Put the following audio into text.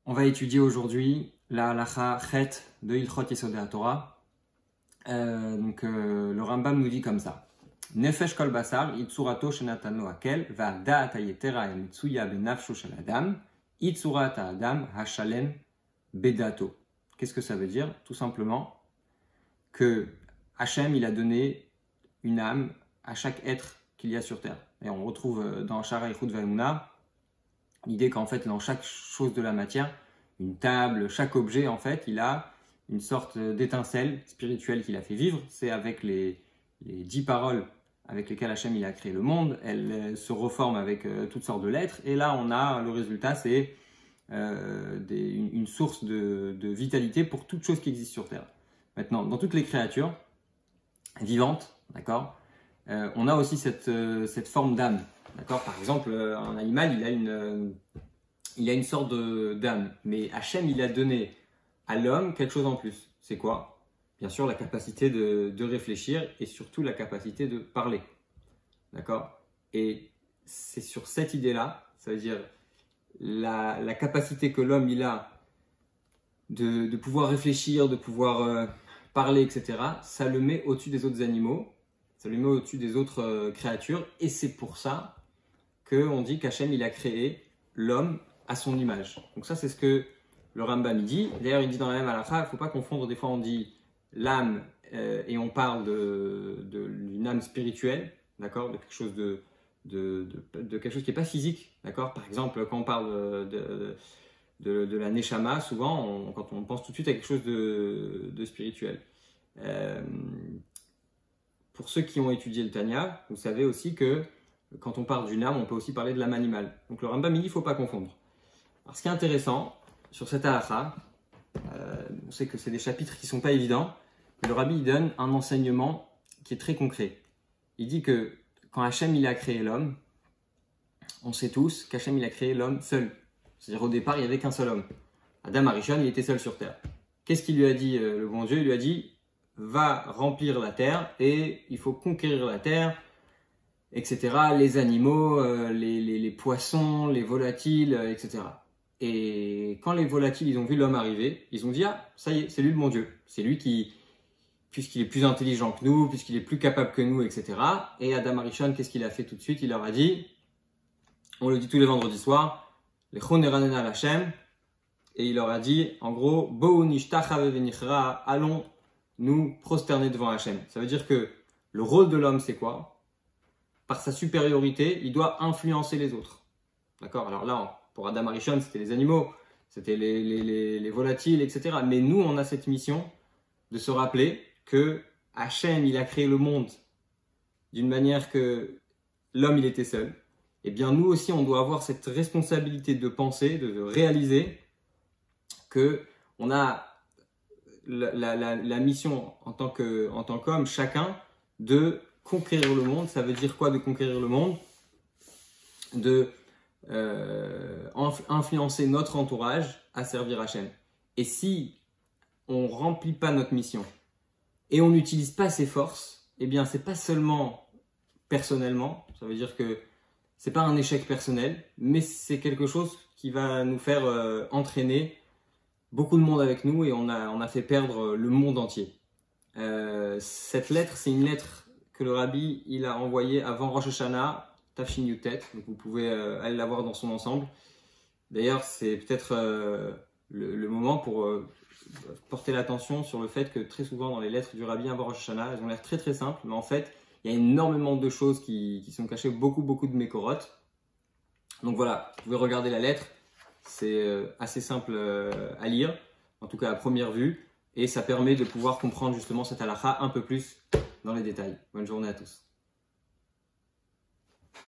On va étudier aujourd'hui la halacha chet de Hilchot Yesodei HaTorah. Le Rambam nous dit comme ça. Nefesh kol basar yitzurato shenatano hakel va'da'at hayetera emitsuya benafsho shel adam yitzurat ha'adam hashalem bedato. Qu'est-ce que ça veut dire? Tout simplement que Hachem il a donné une âme à chaque être qu'il y a sur terre. Et on retrouve dans Shara Yichud Va'emunah l'idée qu'en fait, dans chaque chose de la matière, une table, chaque objet, en fait, il a une sorte d'étincelle spirituelle qu'il a fait vivre. C'est avec les 10 paroles avec lesquelles Hachem il a créé le monde. Elles se reforment avec toutes sortes de lettres. Et là, on a le résultat, c'est une source de vitalité pour toute chose qui existe sur Terre. Maintenant, dans toutes les créatures vivantes, d'accord, on a aussi cette forme d'âme. D'accord. Par exemple, un animal, il a une sorte d'âme. Mais Hachem, il a donné à l'homme quelque chose en plus. C'est quoi? Bien sûr, la capacité de réfléchir et surtout la capacité de parler. D'accord. Et c'est sur cette idée-là, ça veut dire la capacité que l'homme il a de pouvoir réfléchir, de pouvoir parler, etc. Ça le met au-dessus des autres animaux, ça le met au-dessus des autres créatures. Et c'est pour ça qu'on dit qu'Hachem il a créé l'homme à son image. Donc ça c'est ce que le Rambam dit. D'ailleurs il dit dans la même halakha, il ne faut pas confondre, des fois on dit l'âme et on parle d'une âme spirituelle, d'accord, de quelque chose de quelque chose qui n'est pas physique, d'accord. Par exemple quand on parle de la neshama, souvent quand on pense tout de suite à quelque chose de spirituel. Pour ceux qui ont étudié le Tanya, vous savez aussi que quand on parle d'une âme, on peut aussi parler de l'âme animale. Donc le Rambam il dit, il ne faut pas confondre. Alors ce qui est intéressant sur cette halakha, on sait que c'est des chapitres qui ne sont pas évidents, mais le Rabbi il donne un enseignement qui est très concret. Il dit que quand Hachem il a créé l'homme, on sait tous qu'Hachem il a créé l'homme seul. C'est-à-dire au départ il n'y avait qu'un seul homme. Adam Arishon il était seul sur terre. Qu'est-ce qu'il lui a dit le bon Dieu? Il lui a dit, va remplir la terre et il faut conquérir la terre, etc. Les animaux, les poissons, les volatiles, etc. Et quand les volatiles ils ont vu l'homme arriver, ils ont dit, ah, ça y est, c'est lui le bon Dieu. C'est lui qui, puisqu'il est plus intelligent que nous, puisqu'il est plus capable que nous, etc. Et Adam Arishon, qu'est-ce qu'il a fait tout de suite? Il leur a dit, on le dit tous les vendredis soirs, les Choneranena Lachem, et il leur a dit, en gros, Bo'u nishtach venichra, allons nous prosterner devant Hachem. Ça veut dire que le rôle de l'homme, c'est quoi? Par sa supériorité, il doit influencer les autres. D'accord? Alors là, pour Adam Arishon, c'était les animaux, c'était les volatiles, etc. Mais nous, on a cette mission de se rappeler que Hachem, il a créé le monde d'une manière que l'homme, il était seul. Et bien, nous aussi, on doit avoir cette responsabilité de penser, de réaliser que on a la mission en tant qu'homme, chacun, de conquérir le monde. Ça veut dire quoi de conquérir le monde? De influencer notre entourage à servir Hachem. Et si on ne remplit pas notre mission et on n'utilise pas ses forces, eh bien c'est pas seulement personnellement, ça veut dire que c'est pas un échec personnel, mais c'est quelque chose qui va nous faire entraîner beaucoup de monde avec nous et on a fait perdre le monde entier. Cette lettre, c'est une lettre que le Rabbi il a envoyée avant Rosh Hashanah, Tafshin Yutet, donc vous pouvez aller la voir dans son ensemble. D'ailleurs, c'est peut-être le moment pour porter l'attention sur le fait que très souvent dans les lettres du Rabbi avant Rosh Hashanah, elles ont l'air très très simples, mais en fait, il y a énormément de choses qui sont cachées, beaucoup de mécorotes. Donc voilà, vous pouvez regarder la lettre, c'est assez simple à lire, en tout cas à première vue, et ça permet de pouvoir comprendre justement cette halakha un peu plus dans les détails. Bonne journée à tous.